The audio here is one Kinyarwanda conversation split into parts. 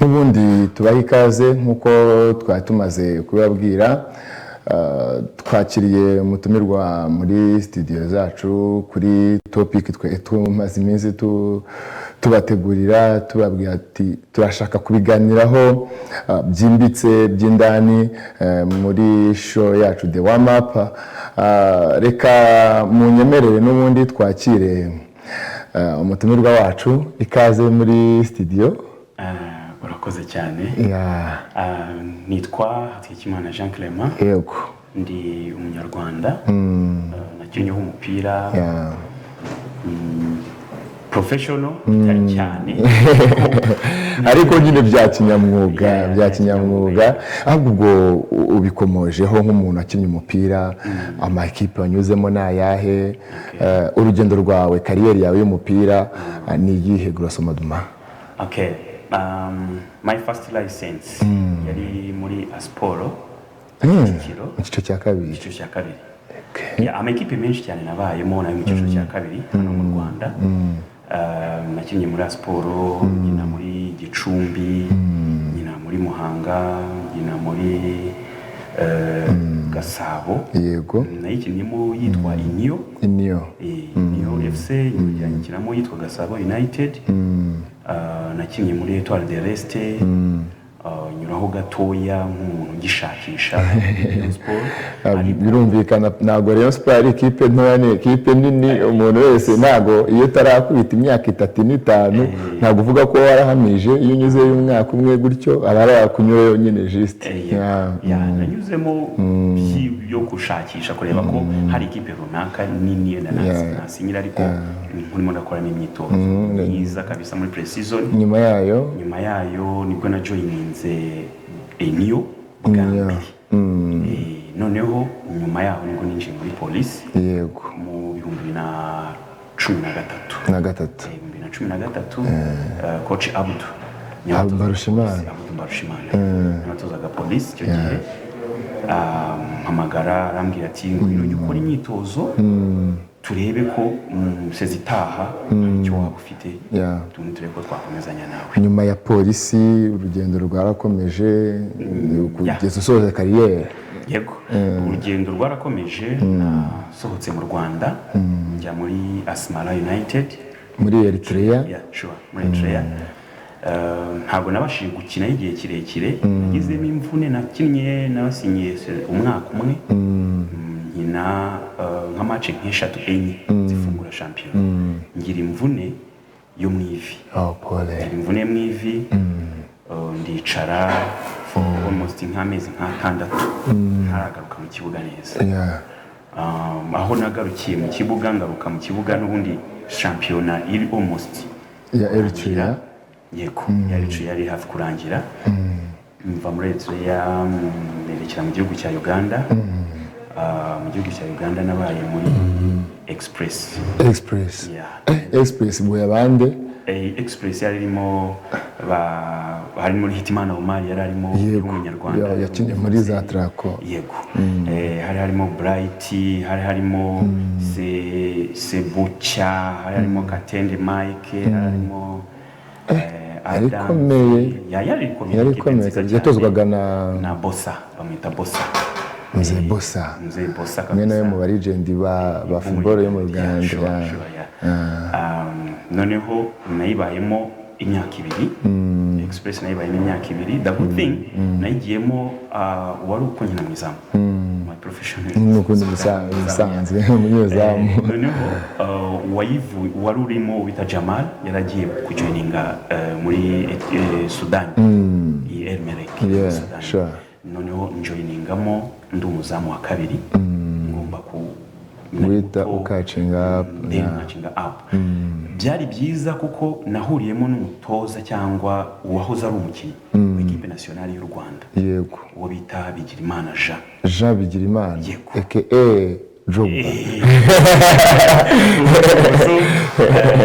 n'ubundi tubaha ikaze nk'uko twari tumaze kubabwira. Twakiriye umutumirwa muri studio zacu kuri topic tumaze iminsi tubategurira, tubabwira ati turashaka kubiganiraho byimbitse by'indani muri show yacu The Warm Up. Reka munyemerere n'ubundi twakire umutumirwa wacu. Ikaze muri studio. Urakoze cyane. Nitwa Hategekimana Jean Clement. Yego. Ndi umunyarwanda. Nakinnye umupira. Professional cyane. Ariko nyine bya kinyamwuga, ahubwo ubikomojeho nk'umuntu akinnye umupira, amakipe wanyuzemo nayahe, urugendo rwawe, kariyeri yawe y'umupira ni iyihe grosso modo? Okay. My first license yari muri Asporo. Icyiciro cya kabiri. Amakipe menshi cyane nabayemo na mu cyiciro cya kabiri hano mu Rwanda. Nakinnye muri Asporo, nyina muri Gicumbi, nyina muri Muhanga, nyina muri Gasabo. Yego. Nayikinnyemo yitwa Inyo FC, nyikinamo yitwa Gasabo United. Nakinnye muri Etoile de Reste, nyuraho gatoya nk'umuntu ugishakisha sport. Birumvikana ntago Rayon Sport ari ikipe ntoya, ni ikipe nini. Umuntu wese ntago iyo tarakubita imyaka 3 n'itanu ntago uvuga ko warahamije. Iyo unyuze y'umwaka umwe gutyo aba arakunyuye nyine juste. Nanyuzemo yo gushakisha kureba ko hari ikipe runaka nini nasinyira, ariko nkurimo ndakora n'imyitozo myiza kabisa muri pre-season. Nyuma yayo nibwo na joininze Inyo bwa mbere. Noneho nyuma yaho nibwo ninjiye muri police. Yego. Mu 2013. Coach Abdu Barushimana natozaga police icyo gihe. Mpamagara arambwira ati ngwino ukora imyitozo turebe ko sezitaha icyo waba ufite, turebe ko twakomezanya nawe. Nyuma ya polisi urugendo rwarakomeje kugeza usoza kariyeri. Yego. Urugendo rwarakomeje, nasohotse mu Rwanda njya muri Asmara United muri Eritrea. Muri Eritrea. Ntabwo nabashije gukina igihe kirekire, ngizemo imvune. Nakinnye nabasinyiye umwaka umwe, nkina nka match nk'eshatu enye zifungura champion. Ngira imvune yo mu ivi. Imvune mu ivi, ndicara for almost nk'amezi nk'atandatu ntaragaruka mu kibuga neza. Aho nagarukiye mu kibuga, ngaruka mu kibuga n'ubundi championnat iri almost ya Eritrea. Yego, yari hafi kurangira. Mva muri Eritrea nerekera mu gihugu cya Uganda. Mu gihugu cya Uganda nabaye muri Express. Express boya bande. Express yarimo harimo Hitimana Omar, yararimo umunyarwanda yakinye muri za Traco. Yego. Harimo Bright, harimo Sebucha, harimo Katende Mike, harimo yari komeye yatozwaga na Bossa, bamwita Bossa. Mzee Bossa kamwe nawe mu legend ba football yo mu Rwanda. Noneho nayibayemo imyaka 2. Express nayibayemo imyaka 2. The good thing nayigiyemo wari uko nkina mu izamu. My professional nuko musanze umunyezamu. Noneho wari urimo wita Jamal yaragiye kujoininga muri Sudan. El Merreikh Sudan. Noneho njoiningamo ndi umuzamu wa kabiri. Ngomba wita ukacinga up. Byari byiza kuko nahuriyemo n'umutoza cyangwa uwahoze ari umukinnyi w'ikipe nationale y'u Rwanda. Yego. Uwo bita Bigirimana Jean Bigirimana aka Drogba.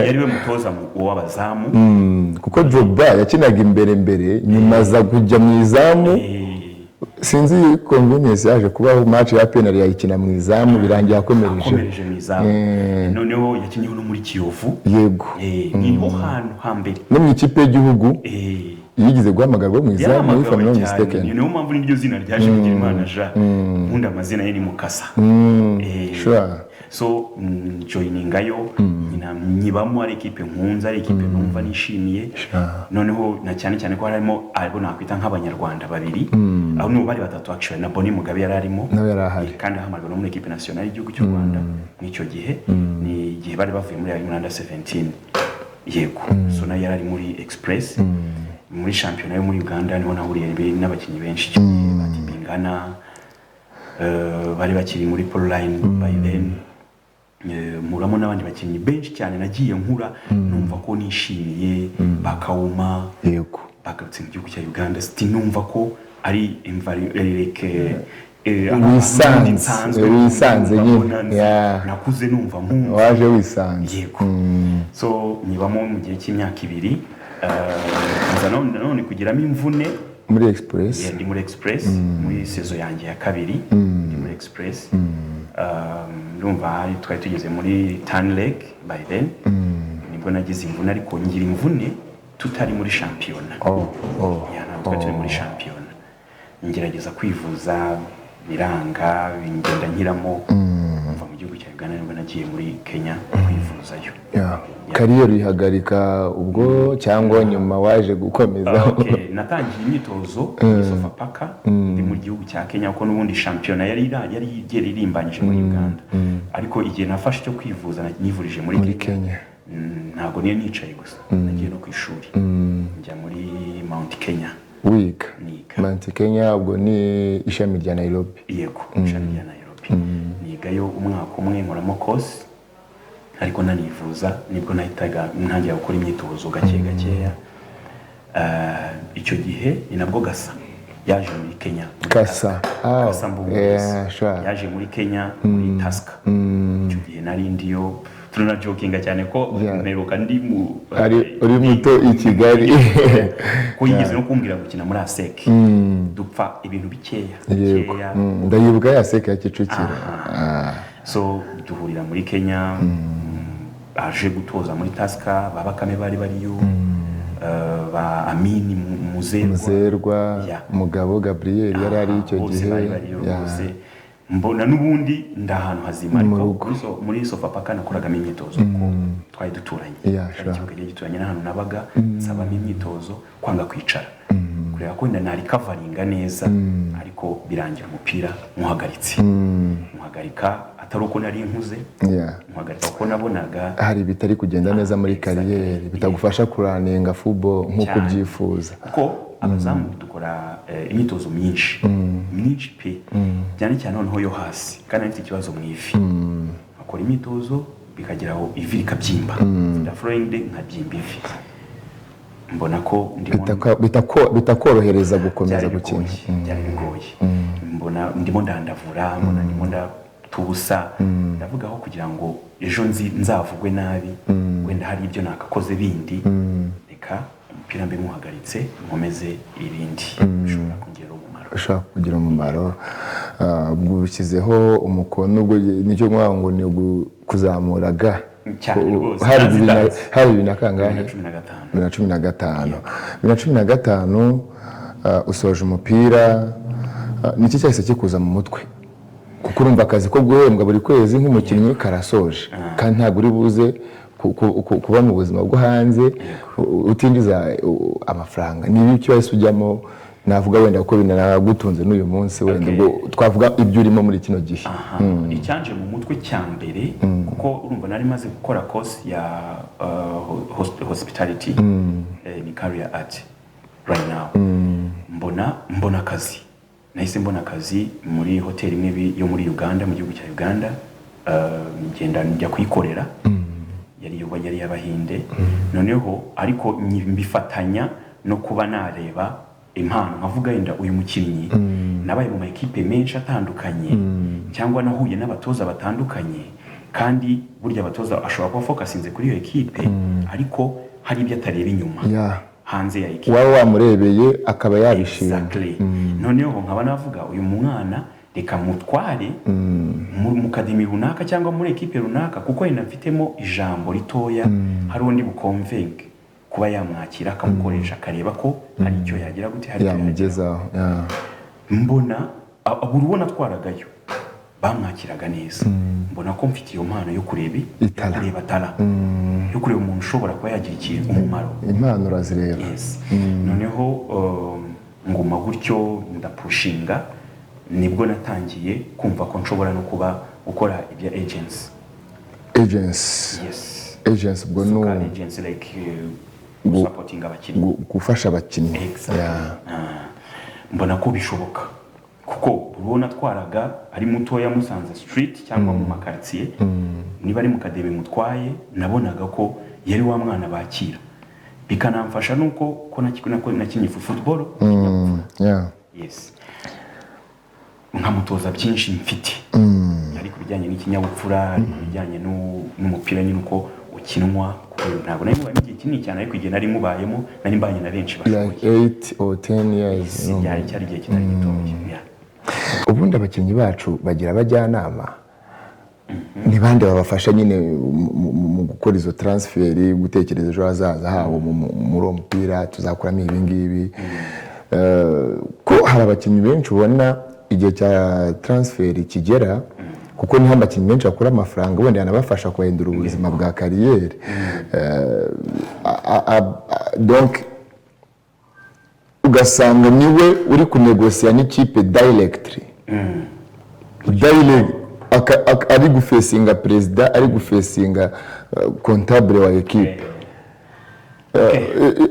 Yariwe mutoza w'abazamu kuko Drogba yakinaga imbere nyuma aza kujya mu izamu. Sinzi convenience yaje kubaho match ya penalty yayikina mu izamu birangiye akomereje mu izamu. Noneho yakinyeho no muri Kiyovu. Yego. Niho hantu hambere no mu ikipe y'igihugu. yigize guhamagarwa mu izamu if I'm not mistaken. Niyo mpamvu n'iryo zina ryaje kugira Imana ja nkunda amazina ye ni Mukasa. Sure. So joiningayo nyibamo ari equipe nkunza ari equipe numva nishimiye noneho na cyane cyane ko harimo abo nakwita nk'abanyarwanda babiri aho no bari batatu actually na Boni Mugabe yararimo kandi ahamagarwa no muri equipe nationale y'igihugu cy'u Rwanda n'icyo gihe ni gihe bari bavuye muri under 17 yego so na yarari muri Express muri championnat yo muri Uganda niho nahuriye n'abakinnyi benshi bati Bingana bari bakiri muri Pole Line by then muramo n'abandi bakinnyi benshi cyane nagiye nkura numva ko nishimiye bakawuma yego bagarutse mu gihugu cya Uganda numva ko ari environment wisanze nyine nakuze numva nkumva waje wisanze yego so nibamo mu gihe cy'imyaka 2 none kugiramo imvune muri Express ndi muri Express muri saison yanjye ya 2 ndi muri Express ndumva twari tugeze muri turn leg by then nibwo nagize imvune ariko ngira imvune tutari muri championnat ntabwo turi muri championnat ngerageza kwivuza biranga ngenda nkiramo mva mu gihugu cya Uganda nibwo nagiye muri Kenya kwivuzayo kariyeri ihagarika ubwo cyangwa nyuma waje gukomeza natangiye imyitozo isofa paka ndi mu gihugu cya Kenya kuko nubundi championnat yari irimbanyije muri Uganda ariko igihe nafashe cyo kwivuza nivurije muri Kenya ntago niyo nicaye gusa nagiye no ku ishuri njya muri Mount Kenya wiga Mount Kenya ubwo ni ishami rya Nairobi yego ishami rya Nairobi nigayo umwaka umwe nkoramo course ariko nanivuza nibwo nahitaga ntangira gukora imyitozo gakeya icyo gihe ni nabwo Gasa yaje muri Kenya Gasa yaje muri Kenya muri Taska icyo gihe nari ndiyo turuna jokinga cyane ko mperuka ndi uri muto i Kigali ko yigeze no kumbwira gukina muri ASEC dupfa ibintu bikeya ndayibuka ya ASEC ya Kicukiro so duhurira muri Kenya aje gutoza muri Taska babakame bari bariyo ba Amini Muzerwa Mugabo Gabriel yari ari icyo gihe mbona nubundi ndahantu hazima ariko muri sofa paka nakoraga imyitozo ko twari duturanye ariko gituranye n'ahantu nabaga nsaba imyitozo kwanga kwicara kureba ko nari coveringa neza ariko birangira umupira muhagarika atari uko nari nkuze muhagarika ko nabonaga hari bitari kugenda neza muri kariyeri bitagufasha kuraninga football nkuko byifuza kuko abazamu dukora imyitozo myinshi pe cyane cyane noneho yo hasi kandi afite ikibazo mu ivi akora imyitozo bikageraho ivi rikabyimba ndafroinde nkabyimba ivi mbona ko bitakorohereza gukomeza gukina byari bigoye mbona ndimo ndandavura mbona ndimo ndatubusa ndavugaho kugira ngo ejo nzavugwe nabi wenda hari ibyo nakakoze bindi reka umupira mbe muhagaritse nkomeze ibindi ushobora kugira umumaro bwushyizeho umukono ubwo nicyo ngo ni kuzamuraga hari 2015 usoje umupira niki cyahise kikuza mu mutwe kuko urumva akazi ko guhembwa buri kwezi nk'umukinnyi karasoje kandi ntabwo uri buze kuba mu buzima bwo hanze utinjiza amafaranga niba icyo wese ujyamo navuga wenda ko binaragutunze n'uyu munsi wenda ubwo twavuga ibyo urimo muri kino gihe icyanje mu mutwe cyambere kuko urumva nari maze gukora course ya hospitality ni career art right now mbona akazi nahise mbona akazi muri hoteli imwe yo muri Uganda mu gihugu cya Uganda ngenda njya kuyikorera yari y'Abahinde noneho ariko mbifatanya no kuba nareba impano nkavuga yenda uyu mukinnyi nabaye mu makipe menshi atandukanye cyangwa nahuye n'abatoza batandukanye kandi burya abatoza ashobora kuba focusinze kuri iyo ekipe ariko hari ibyo atareba inyuma hanze ya ekipe waba wamurebeye akaba yabishima noneho nkaba navuga uyu mwana reka mutware mu kademi runaka cyangwa muri ekipe runaka kuko yenda mfitemo ijambo ritoya hari undi bukonvenke kuba yamwakira akamukoresha akareba ko hari icyo yagira gute hari yamugezaho mbona urubona twaragayo bamwakiraga neza mbona ko mfite iyo mpano yo kureba tara yo kureba umuntu ushobora kuba yagira ikintu umumaro impano urazireba noneho nguma gutyo ndapushinga nibwo natangiye kumva ko nshobora no kuba gukora ibya agents ubwo no agents like supporting abakinnyi gufasha abakinnyi mbona ko bishoboka kuko urubona twaraga ari mutoya Musanze street cyangwa mu makartier niba ari mu kadebe mutwaye nabonaga ko yari wa mwana bakira bikanamfasha nuko ko nakinye football yes nkamutoza byinshi mfite ari kubijyanye n'ikinyabupfura bijyanye n'umupira nyine uko ukinwa ntabwo nari mubaye igihe kinini cyane ariko igihe nari mubayemo nari mbanye na benshi bashoboye 8 or 10 years cyari igihe kitari gitoya ubundi abakinnyi bacu bagira abajyanama ni bande babafasha nyine mu gukora izo transferi gutekereza ejo hazaza habo muri uwo mupira tuzakuramo ibi ngibi ko hari abakinnyi benshi ubona igihe cya transferi kigera kuko niho abakinnyi benshi bakura amafaranga wenda yanabafasha kubahindura ubuzima bwa kariyeri donc ugasanga niwe uri kunegosiya n'ikipe directly ari gufesinga perezida ari gufesinga comptable wa ekipe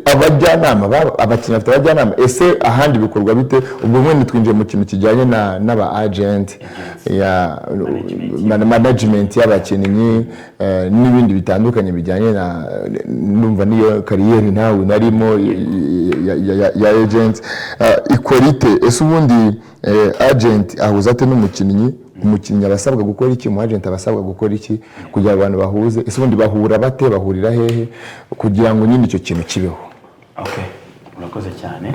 abajyanama abakinnyi bafite abajyanama ese ahandi bikorwa bite ubwo mwene twinjiye mu kintu kijyanye n'aba agent ya management y'abakinnyi n'ibindi bitandukanye bijyanye na numva niyo kariyeri nawe narimo ya agent equality ese ubundi agent ahuza ate n'umukinnyi umukinnyi abasabwa gukora iki mu agent abasabwa gukora iki kugira abantu bahuze ese ubundi bahura bate bahurira hehe kugira ngo nyine icyo kintu kibeho urakoze cyane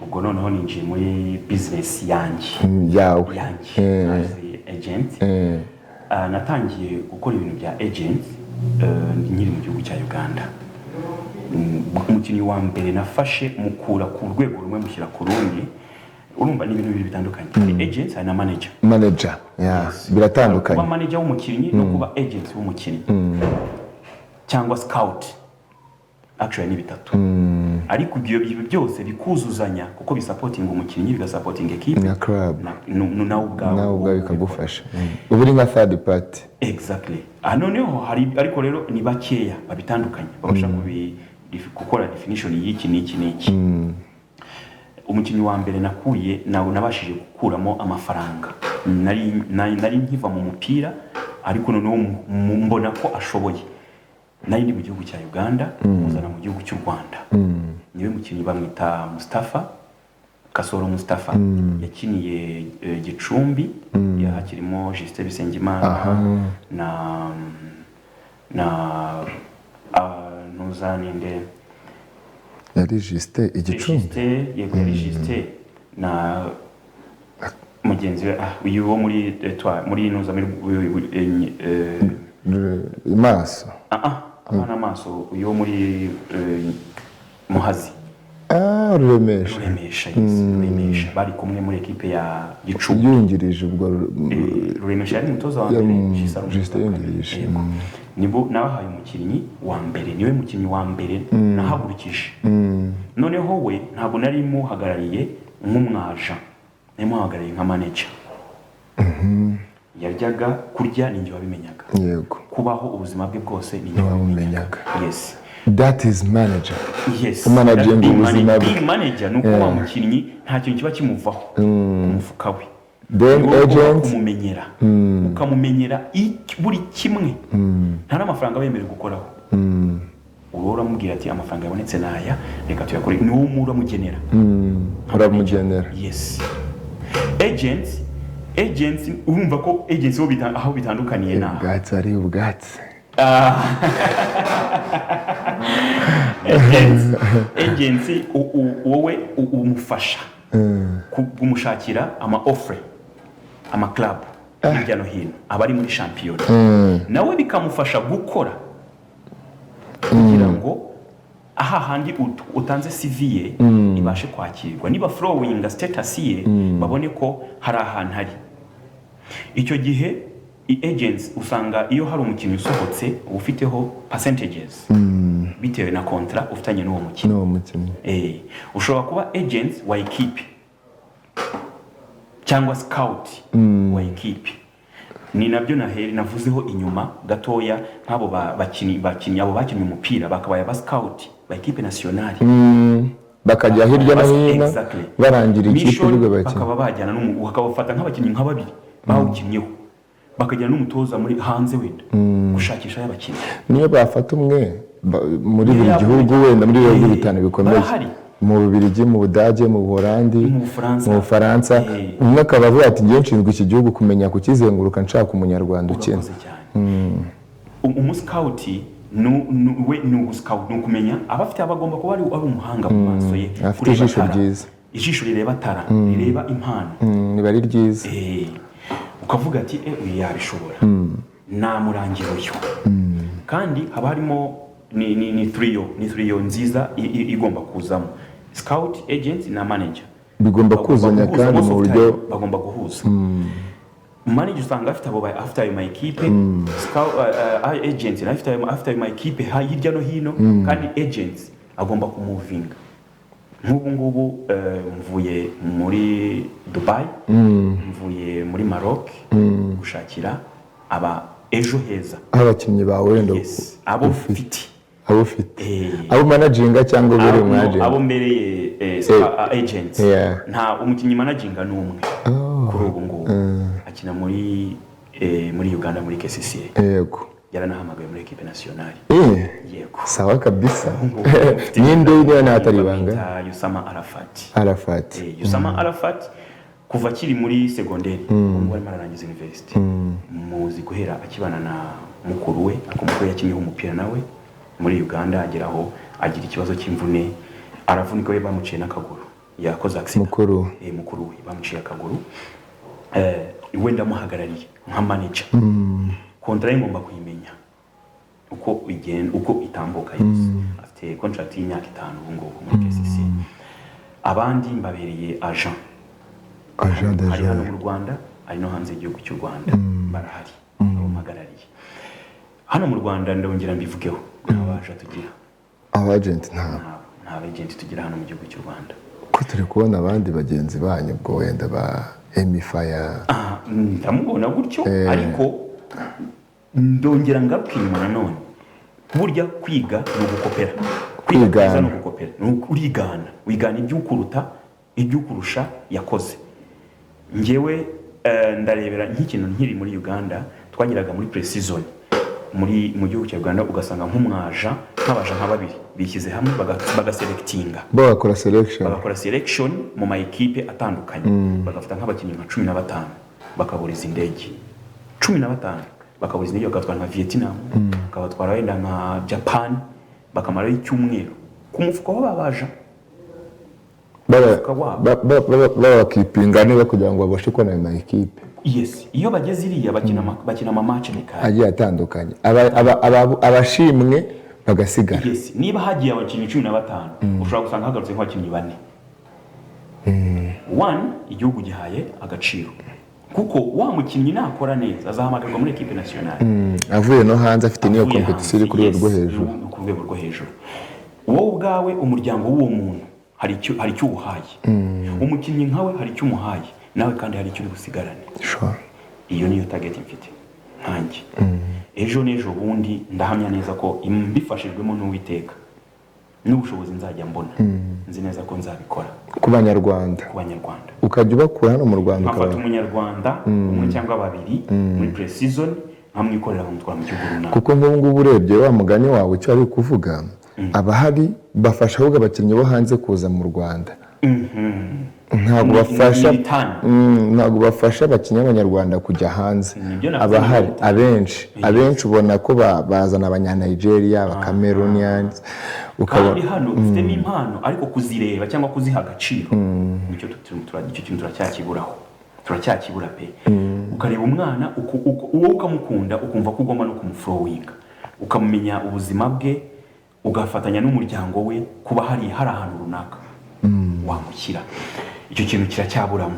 ubwo noneho ninjiye muri business yanjye as agent natangiye gukora ibintu bya agent nkiri mu gihugu cya Uganda umukinnyi wa mbere nafashe mukura ku rwego rumwe mushyira ku rundi urumva ni ibintu bibiri bitandukanye ni agent na manager biratandukanye kuba manager w'umukinnyi no kuba agent w'umukinnyi cyangwa scout actually ni bitatu ariko ibyo byose bikuzuzanya kuko bisupporting umukinnyi bigasupporting equipe na club nawe ubwawe bikagufasha ubu uri nka third party exactly noneho hari ariko rero ni bakeya babitandukanye babasha gukora definition y'iki n'iki umukinnyi wa mbere nakuye nawe nabashije gukuramo amafaranga nari nkiva mu mupira ariko noneho mbona ko ashoboye nari ndi mu gihugu cya Uganda muzana mu gihugu cy'u Rwanda niwe mukinnyi bamwita Kasoro Mustafa yakiniye Gicumbi hakirimo Justin Bisengimana na ntuzaninde yari Justin Igicumbi yari Justin na mugenzi we uyu wo muri nuza maso abana maso uyu wo muri Muhazi Ruremesha bari kumwe muri ekipe ya Gicumbi yungirije ubwo Ruremesha yari mutoza wa mbere Justin yungirije nibo nabahaye umukinnyi wa mbere niwe mukinnyi wa mbere nahagurukije noneho we ntabwo nari muhagarariye nk'umwaja nari muhagarariye nka manager yaryaga kurya ninjye wabimenyaga yego kubaho ubuzima bwe bwose ninjye wabimenyaga yes that is manager managing ubuzima bwe manager nuko wa mukinnyi nta kintu kiba kimuvaho umufuka we then agent kumumenyera ukamumenyera buri kimwe nta n'amafaranga bemerewe gukoraho urora mubwira ati amafaranga yabonetse naya reka tuyakore ni wo muramugenera uramugenera yes agents urumva ko agents aho bitandukaniye na ubwatsi ari ubwatsi agents wowe umufasha kumushakira offer ama club hirya no hino abari muri shampiyona nawe bikamufasha gukora kugira ngo aha handi utanze CV ye ibashe kwakirwa, niba flowing status ye babone ko hari ahantu hari. Icyo gihe agents usanga iyo hari umukinnyi usohotse ufiteho percentages bitewe na contract ufitanye n'uwo mukinnyi. Ushobora kuba agents wa equipe cyangwa scout wa equipe. Ni nabyo navuzeho inyuma gatoya nk'abo bakinnyi abo bakinnye umupira bakabaye ba scout ba equipe nationale, bakajya hirya no hino barangira ikipe y'ubwo bakaba bajyana bakabafata nk'abakinnyi nka babiri bawukinnyeho, bakajyana n'umutoza muri hanze wenda gushakisha y'abakinnyi. Niyo bafata umwe muri buri gihugu wenda muri bihugu bitanu bikomeye, mu Bubiligi, mu Budage, mu Buholandi, mu Bufaransa, umwe akaba avuga ati ngiye nshinzwe iki gihugu kumenya kukizenguruka nshaka umunyarwanda ukina. Umuscouti ni ukumenya abafite abagomba kuba ari umuhanga mu maso ye, afite ijisho ryiza, ijisho rireba tara, rireba impano, niba ari ryiza, ukavuga ati uyu yabishobora, namurangira uyu. Kandi haba harimo ni trio nziza igomba kuzamo scout, agent na manager, bigomba kuzanya kandi mu buryo bagomba guhuza. Manager usanga afite ayo makipe, scout agent afite ayo makipe hirya no hino, kandi agents agomba kumuvinga. Nk'ubu mvuye muri Dubai, mvuye muri Maroc gushakira aba ejo heza abakinnyi bawe wenda abo ufite abo managinga cyangwa buri mwaje abo mbereye agents. Nta umukinnyi managinga n'umwe kuri ubu ngubu akina muri Uganda muri KCCA. Yego, yaranahamagaye muri equipe nationale. Yego, sawa kabisa. Ninde niyo natari banga Usama Arafat. Usama Arafat kuva kiri muri secondaire ngo ari mararangiza university, muzi guhera akibana na mukuru we, akomoko yakinyeho umupira nawe muri Uganda, ageraho agira ikibazo cy'imvune, aravunika we bamuciye n'akaguru, yakoze accident. Mukuru we bamuciye akaguru, wenda muhagarariye nka manager. Contrat ngomba kuyimenya uko itambuka. Afite contract y'imyaka 5 ubu ngubu muri KCC. Abandi mbabereye agent hari hano mu Rwanda, ari no hanze y'igihugu cy'u Rwanda barahari abamuhagarariye. Hano mu Rwanda ndongera mbivugeho, abaje tugira abagent nta agent tugira hano mu gihugu cy'u Rwanda. Ko turi kubona abandi bagenzi banyu bwo wenda ba Emifaya ndamubona gutyo, ariko ndongera ngaruka inyuma nanone. Burya kwiga no gukopera, kwiga no gukopera, wigana iby'ukuruta iby'ukurusha yakoze. Ngewe ndarebera nk'ikintu nkiri muri Uganda, twagiraga muri pre-season mu gihugu cya Uganda, ugasanga nk'umwaja nk'abaja nka babiri bishyize hamwe bagaselectinga, bagakora selection mu ma equipe atandukanye, bagafata nk'abakinnyi nka 15 bakaburiza indege 15 bakaburiza indege, bagatwara nka Vietnam, bakabatwara wenda nka Japan, bakamarayo icyumweru ku mufuko w'ababaja bakipinga neza kugira ngo babashe kubona ayo equipe. Yes, iyo bageze iriya bakina ama match agiye atandukanye, abashimwe bagasigara. Yes, niba hagiye abakinnyi 15 ushobora gusanga hagarutse nk'abakinnyi 4. One, igihugu gihaye agaciro, kuko wa mukinnyi nakora neza azahamagarwa muri equipe nationale, avuye no hanze afite niyo competition kuri urwo hejuru, ku rwego rwo hejuru. Wowe ubwawe umuryango w'uwo muntu hari icyo uhaye, umukinnyi nkawe hari icyo umuhaye, nawe kandi hari icyo uri busigarane. Iyo niyo target mfite nkanjye. Ejo n'ejo bundi ndahamya neza ko mbifashijwemo n'Uwiteka n'ubushobozi nzajya mbona, nzi neza ko nzabikora ku Banyarwanda, ukajya ubakura hano mu Rwanda, ukafata umunyarwanda umwe cyangwa babiri muri pre-season nkamwikorera kumutwara mu gihugu runaka. Kuko nk'ubu ngubu urebye wa mugani wawe icyo ari kuvuga, abahari bafasha ahubwo abakinnyi bo hanze kuza mu Rwanda. Ntabwo bafasha abakinnyi b'Abanyarwanda kujya hanze. Abahari abenshi ubona ko bazana Abanya-Nigeria, Aba-Cameroonians, kandi hano ufite n'impano ariko kuzireba cyangwa kuziha agaciro, icyo kintu turacyakibura pe. Ukareba umwana uwo ukamukunda, ukumva ko ugomba no kumuflowinga, ukamenya ubuzima bwe, ugafatanya n'umuryango we kuba hari ahantu runaka wamushyira, icyo kintu kiracyaburamo.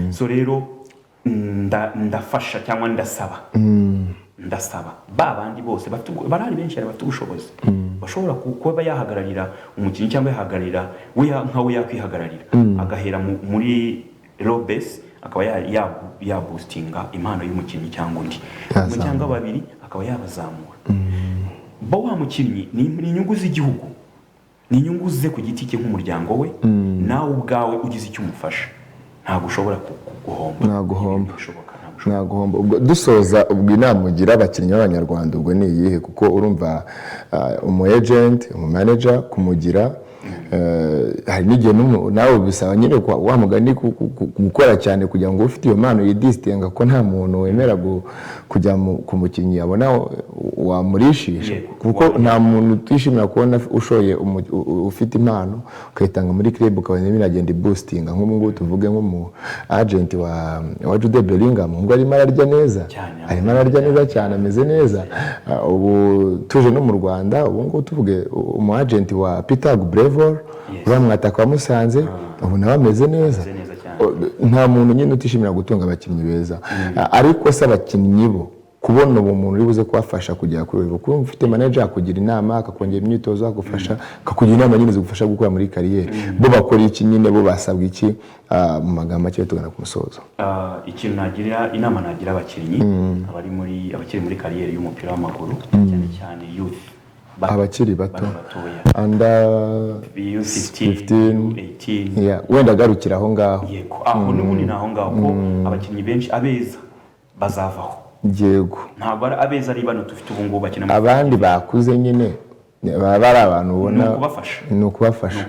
So rero ndafasha cyangwa ndasaba babandi bose barari benshi bafite ubushobozi bashobora kuba yahagararira umukinnyi cyangwa yahagararira nkawe yakwihagararira agahera muri low base akaba ya boostinga impano y'umukinnyi cyangwa undi cyangwa babiri akaba yabazamura. Bo wa mukinnyi ni inyungu z'igihugu, ni inyungu ze ku giti cye nk'umuryango we, nawe ubwawe ugize icyo umufasha ntabwo ushobora guhomba. Ubwo dusoza ubwo inama ugira abakinnyi b'Abanyarwanda ubwo ni iyihe? Kuko urumva umu agent, umu manager kumugira hari n'igihe nawe bisaba nyine wa mugani gukora cyane kugira ngo ufite iyo mpano yidistinga ko nta muntu wemera kujya ku mukinnyi abona wamurishisha, kuko nta muntu utishimira kubona ushoye ufite impano ukayitanga muri club ukabona biragenda boostinga. Nk'ubu ngubu tuvuge nk'umu agent wa Jude Bellingham ngo arimo ararya neza cyane, ameze neza. Ubu tuje no mu Rwanda ubu ngubu tuvuge umu agent wa Peter Brevor uramwataka wamusanze ubu nawe ameze neza. Nta muntu nyine utishimira gutunga abakinnyi beza, ariko se abakinnyi bo kubona uwo muntu uri buze kubafasha kugera kuri rero, kuko ufite manager akugira inama akakongera imyitozo akagufasha akakugira inama nyine zigufasha gukora muri kariyeri. Bo bakora iki nyine, bo basabwa iki mu magambo make tugana ku musozo? Ikintu nagira inama nagira abakinnyi abakiri muri kariyeri y'umupira w'amaguru cyane cyane youth, abakiri bato under 15 wenda garukira aho ngaho. Yego, aho n'ubundi naho ngaho ko abakinnyi benshi abeza bazavaho. Yego, ntabwo abeza ari bano dufite ubu ngubu bakina abandi bakuze nyine baba ari abantu ubona ni ukubafasha.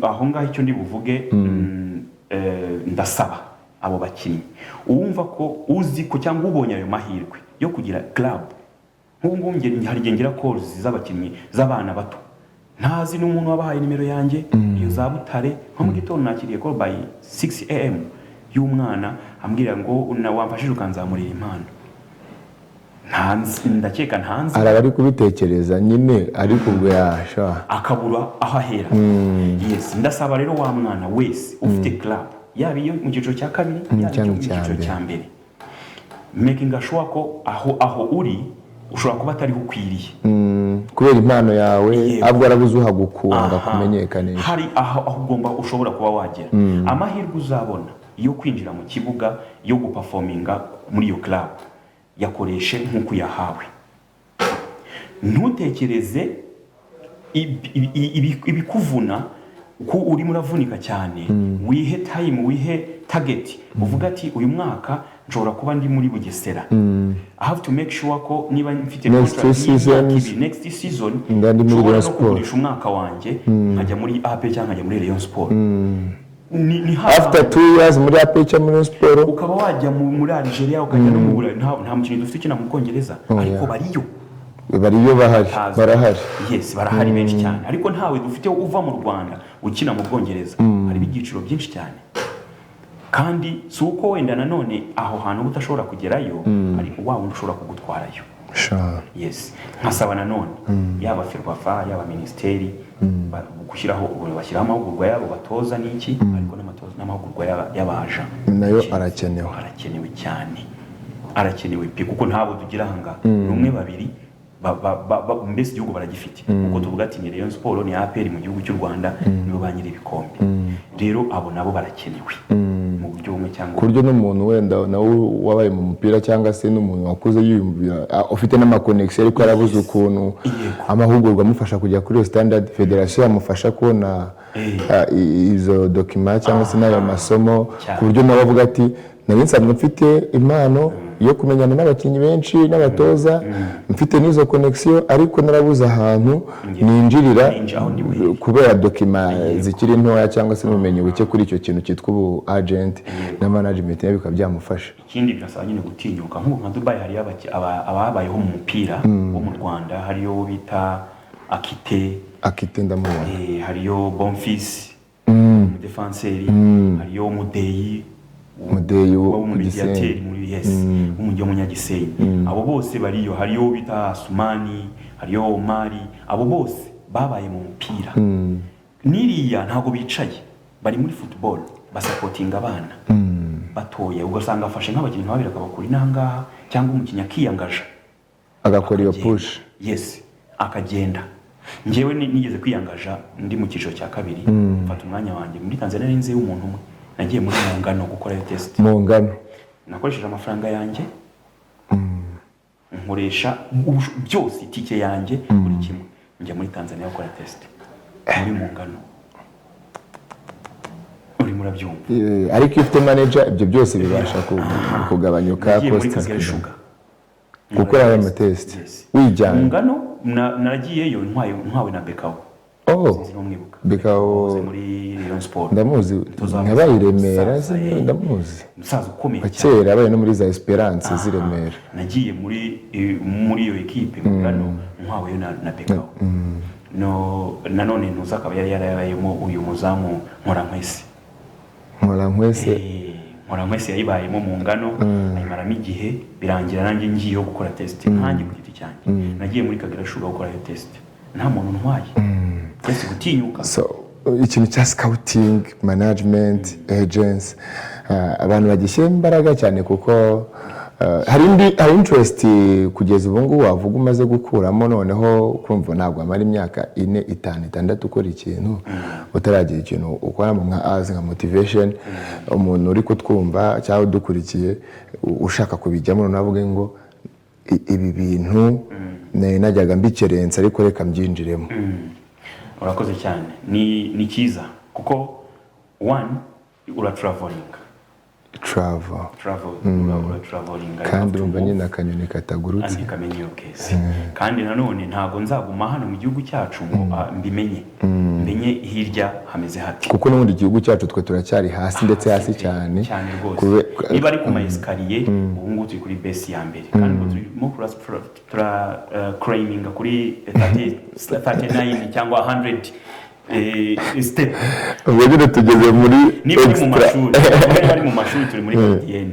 Aho ngaho icyo ndi buvuge, ndasaba abo bakinnyi uwumva ko uzi ko cyangwa ubonye ayo mahirwe yo kugira club nk'ubu ngubu hari gengera calls z'abakinnyi z'abana bato, ntazi n'umuntu wabahaye nimero yanjye iyo za Butare, nko mu gitondo nakiriye call by 6 am y'umwana ambwira ngo wamfashije ukanzamurira impano. Ndakeka ntanzi arabari kubitekereza nyine, ariko ubwo yasha akabura aho ahera. Yes, ndasaba rero wa mwana wese ufite club yaba iyo mu cyiciro cya kabiri yaba mu cyiciro cya mbere, making sure ko aho uri ushobora kuba atari ukwiriye kubera impano yawe, ahubwo arabuze uhagukunga kumenyekanisha. Hari aho ugomba ushobora kuba wagera, amahirwe uzabona yo kwinjira mu kibuga yo guperforminga muri iyo club yakoreshe nk'uko yahawe. Ntutekereze ibikuvuna ko urimo uravunika cyane, wihe time, wihe target, uvuga ati uyu mwaka nshobora kuba ndi muri Bugesera, I have to make sure ko niba mfite next season ndandi muri Rayon Sport umwaka wanjye nkajya muri AP cyangwa nkajya muri Rayon Sport. After 2 years muri AP cyangwa muri Sport ukaba wajya muri Algeria ukajya no mu Burayi. Nta mukinnyi dufite ukina mu Bwongereza, ariko bariyo barahari. Yes, barahari benshi cyane, ariko ntawe dufite uva mu Rwanda ukina mu Bwongereza. Hari ibyiciro byinshi cyane, kandi si uko wenda nanone aho hantu udashobora kugerayo, ariko wawe ushobora kugutwarayo. Yes, nkasaba nanone yaba Ferwafa yaba Ministeri gushyiraho amahugurwa yabo batoza n'iki, ariko n'amahugurwa y'abaja nayo arakenewe cyane, arakenewe pe, kuko ntabo tugira hanga umwe babiri mbese igihugu baragifite, kuko tuvuga ati ni Rayon Sport ni APR mu gihugu cy'u Rwanda nibo banyira ibikombe. Rero abo nabo barakenewe mu buryo bumwe cyangwa kuryo n'umuntu wenda nawe wabaye mu mupira cyangwa se n'umuntu wakuze yiyumvira ufite n'amakonnection ariko arabuze ukuntu amahugurwa amufasha kujya kuri standard federation amufasha kubona izo document cyangwa se n'ayo masomo, ku buryo nawe avuga ati nari nsanzwe mfite impano yo kumenyana n'abakinnyi benshi n'abatoza, mfite n'izo connection ariko narabuze ahantu ninjirira kubera document zikiri ntoya cyangwa se n'ubumenyi buke kuri icyo kintu cyitwa ubu agent na management bikaba byamufasha. Ikindi birasaba nyine gutinyuka, nk'ubu nka Dubai hari ababayeho mu mupira wo mu Rwanda, hariyo bita Akite ndamubona, hariyo Bonfils defenseur, hariyo Mudeyi wo mu mediateur muri yes umujyi w'Umunyagisenyi abo bose bariyo hariyo bita Sumani hariyo Omari abo bose babaye mu mupira niriya ntago bicaye bari muri football basapotinga abana batoye ugasanga afashe nk'abakinnyi babiri akabakura inangaha cyangwa umukinnyi akiyangaje agakora iyo push yes akagenda njyewe nigeze kwiyangaja ndi mu cyiciro cya kabiri mfata umwanya wanjye muri Tanzania n'inze y'umuntu umwe nagiye muri Mungano gukora iyo test Mungano nakoresheje amafaranga yanjye nkoresha byose itike yanjye buri kimwe njya muri Tanzania gukora test muri Mungano uri murabyumva ariko iyo ufite manager ibyo byose bibasha kugabanyuka cost gukora ayo test wijyana Mungano naragiyeyo ntwawe na Bekawo Bekawo muri Rayon Sport ndamuzi nkabayiremera ndamuzi musaza ukomeye kera abaye no muri za Esperance ziremera nagiye muri iyo equipe Mungano ntwawe na Bekawo nanone ntuza akaba yari yarabayemo uyu muzamu Nkorankwese yayibayemo mu Ngano ayimaramo igihe birangira nanjye ngiyeho gukora test nkanjye ku giti cyanjye nagiye muri Kagera Sugar gukora iyo test nta muntu ntwaye twese gutinyuka ikintu cya scouting management agents abantu bagishyira imbaraga cyane kuko hari interest kugeza ubu ngubu wavuga umaze gukuramo noneho kumva ntabwo amara imyaka 4 5 6 ukora ikintu utaragira ikintu ukora mu nka motivation umuntu uri kutwumva cyangwa dukurikiye ushaka kubijyamo navuge ngo ibi bintu najyaga mbikerensa ariko reka mbyinjiremo urakoze cyane ni cyiza kuko one ura traveling kandi urumva nyine akanyoni katagurutse kamenye okese kandi nanone ntago nzaguma hano mu gihugu cyacu ngo mbenye hirya hameze hati kuko n'ubundi igihugu cyacu twe turacyari hasi ndetse hasi cyane rwose niba ari ku maeskariye ubu ngubu turi kuri base ya mbere kandi turimo claiming kuri 39 cyangwa 100 step ubwo tugeze muri niba ari mu mashuri turi muri KDN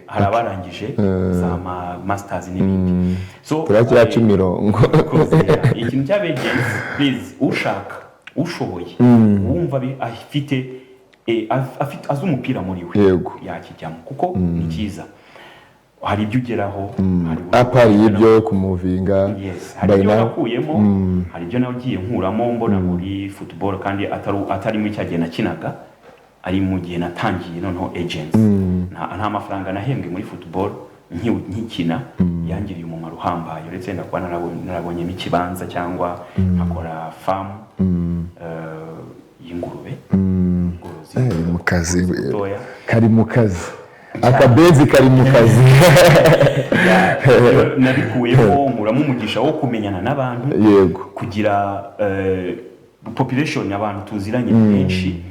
hari abarangije za masters n'ibindi so turacyaca imirongo ikintu cy'abagenzi please ushaka ushoboye wumva afite azi umupira muri we yakijyamo kuko ni cyiza hari ibyo ugeraho apari ibyo kumuvinga hari ibyo nakuyemo hari ibyo nagiye nkuramo mbona muri football kandi atari muri cyagiye nakinaga ari mu gihe natangiye noneho agents nta mafaranga nahembwe muri football nkikina yangiriye umumaro uhambaye uretse ndakuba narabonyemo ikibanza cyangwa nkakora farm y'ingurube mu kazi kari mu kazi akabenzi kari mu kazi nabikuyemo nkuramo umugisha wo kumenyana n'abantu yego kugira population abantu tuziranye benshi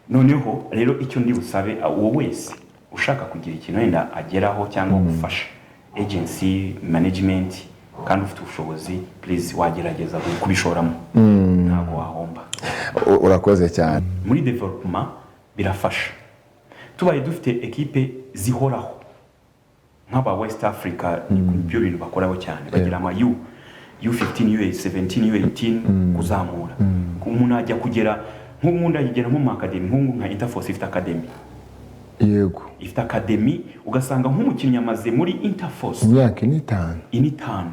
noneho rero icyo ndi busabe uwo wese ushaka kugira ikintu wenda ageraho cyangwa gufasha agency management kandi ufite ubushobozi please wagerageza kubishoramo ntago wahomba urakoze cyane muri development birafasha tubaye dufite equipe zihoraho nk'aba West Africa ibyo bintu bakoraho cyane bagira ama U15 U17 U18 kuzamura umuntu ajya kugera nk'umuntu agera mu academy nka Interforce ifite academy yego ifite academy ugasanga nk'umukinnyi amaze muri Interforce imyaka 5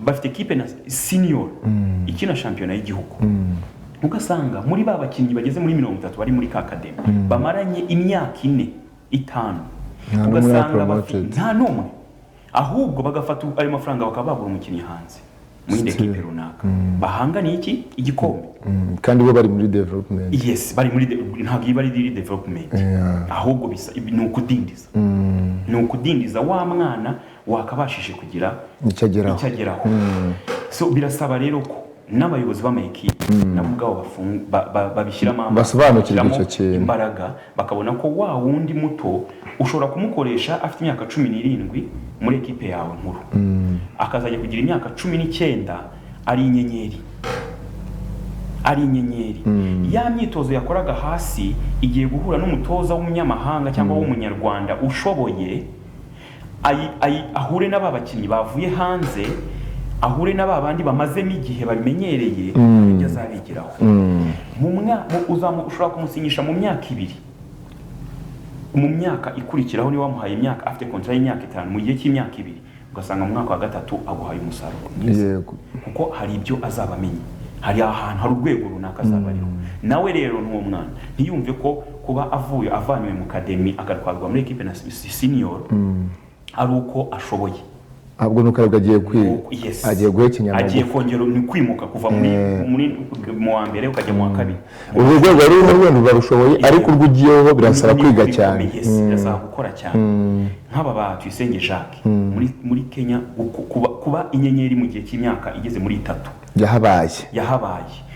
bafite equipe na senior ikina championnat y'igihugu ugasanga muri ba bakinnyi bageze muri 30 bari muri academy bamaranye imyaka 4 5 ugasanga bafite nta numwe ahubwo bagafata ayo mafaranga bakabagura umukinnyi hanze muri equipe runaka bahanganiye iki igikombe kandi bo bari muri development yes bari muri ntabwo bari development ahubwo ni ukudindiza wa mwana wakabashije kugira icyageraho so birasaba rero ko n'abayobozi b'amayikipe nabo ubwabo babishyiramo basobanukirwa icyo kintu imbaraga bakabona ko wa wundi muto ushobora kumukoresha afite imyaka 17 muri ekipe yawe nkuru akazajya kugira imyaka 19 ari inyenyeri ya myitozo yakoraga hasi igiye guhura n'umutoza w'umunyamahanga cyangwa w'umunyarwanda ushoboye ahure n'aba bakinnyi bavuye hanze, ahure n'aba bandi bamazemo igihe babimenyereye, ibyo azabigiraho. Ushobora kumusinyisha mu myaka 2, mu myaka ikurikiraho niba wamuhaye imyaka afite kontra y'imyaka 5, mu gihe cy'imyaka 2 ugasanga mu mwaka wa 3 aguhaye umusaruro mwiza, kuko hari ibyo azabamenye, hari ahantu hari urwego runaka azabariho. Nawe rero n'uwo mwana ntiyumve ko kuba avanywe mu academy agatwarwa muri equipe na senior ari uko ashoboye, ahubwo nuko agiye agiye guhekenya, agiye kongera ni kwimuka kuva muri mu wa mbere ukajya mu wa 2. Ubu rwego ruri mu rwego barushoboye, ariko urwo ugiyeho birasaba kwiga cyane, birasaba gukora cyane. Nk'aba ba Tuyisenge Jacques muri Kenya, kuba inyenyeri mu gihe cy'imyaka igeze muri 3 yahabaye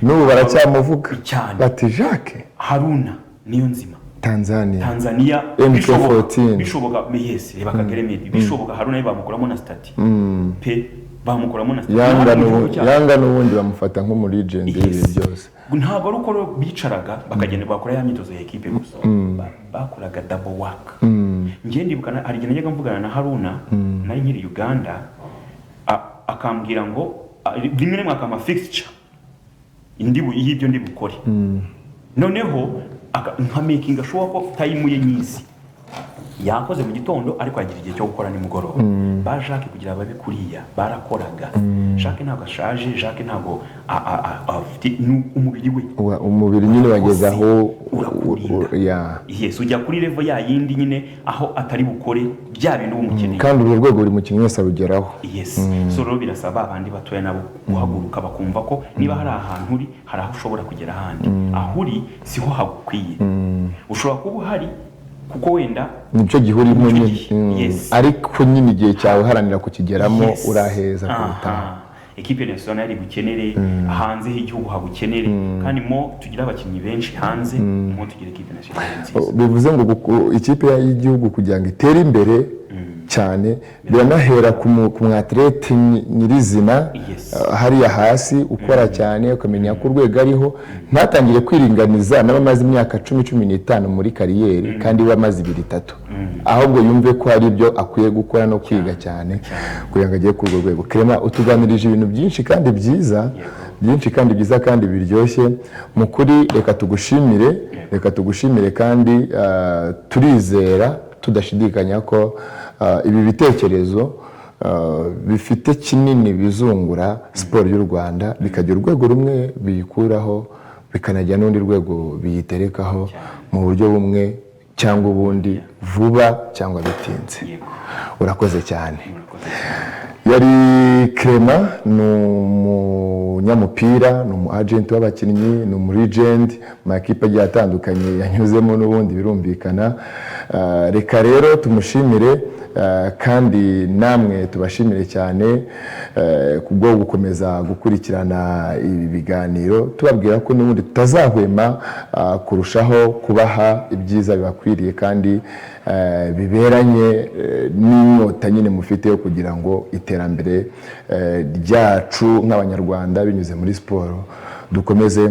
n'ubu baracyamuvuga bati Jacques Haruna niyo nzima Tanzania bishoboka meyese reba Kageremedi bishoboka Haruna bamukuramo na stati pe bamukuramo na stati yanga n'ubundi bamufata nko muri legend ibi byose. Ntabwo ari uko bicaraga bakagenda bakora ya myitozo ya equipe gusa, bakoraga double work. Ngiye ndibukana hari igihe najyaga mvugana na Haruna nari nkiri Uganda, akambwira ngo rimwe rimwe akama fixture y'ibyo ndi bukore, noneho nka making sure ko time ye nyizi yakoze mu gitondo ariko agira igihe cyo gukora nimugoroba. Ba Jacques kugira babe kuriya barakoraga. Jacques ntabwo ashaje, Jacques ntabwo afite umubiri nyine bagezaho yes ujya kuri level ya yindi nyine aho atari bukore bya bintu umukeneye, kandi urwo rwego buri mukinnyi wese arugeraho. Yes, so rero birasaba abandi batoya nabo guhaguruka bakumva ko niba hari ahantu uri hari aho ushobora kugera ahandi, aho uri siho hagukwiye. Ushobora kuba uhari kuko wenda nicyo gihurimo nyine, ariko nyine igihe cyawe haranira kukigeramo uraheza kurutaha. Equipe nationale iri gukenere, hanze h'igihugu hagukenere, kandi mo tugira abakinnyi benshi hanze, mo tugira equipe nationale nziza. Bivuze ngo ikipe y'igihugu kugira ngo itere imbere cyane biranahera ku mwatlete nyirizina hariya hasi ukora cyane, ukamenya ko urwego ariho, ntatangire kwiringaniza n'abamaze imyaka 10-15 muri kariyeri kandi bamaze 2-3, ahubwo yumve ko hari ibyo akwiye gukora no kwiga cyane kugira ngo agiye ku rwego. Clement, utuganirije ibintu byinshi kandi byiza, kandi biryoshye. Mu kuri reka tugushimire kandi turizera tudashidikanya ko ibi bitekerezo bifite kinini bizungura siporo y'u Rwanda, bikagira urwego rumwe biyikuraho bikanajya n'undi rwego biyiterekaho mu buryo bumwe cyangwa ubundi, vuba cyangwa bitinze. Urakoze cyane. Yari Clement, ni umunyamupira, ni umu agent w'abakinnyi, ni umu legend mu makipe agiye atandukanye yanyuzemo n'ubundi birumvikana. Reka rero tumushimire kandi namwe tubashimire cyane kubwo gukomeza gukurikirana ibi biganiro, tubabwira ko n'ubundi tutazahwema kurushaho kubaha ibyiza bibakwiriye kandi biberanye n'inyota nyine mufite yo kugira ngo iterambere ryacu nk'abanyarwanda binyuze muri siporo dukomeze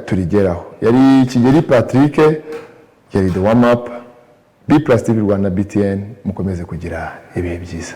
turigeraho. Yari Kigeli Patrick, yari The Warm Up, B+ TV Rwanda BTN. Mukomeze kugira ibihe byiza.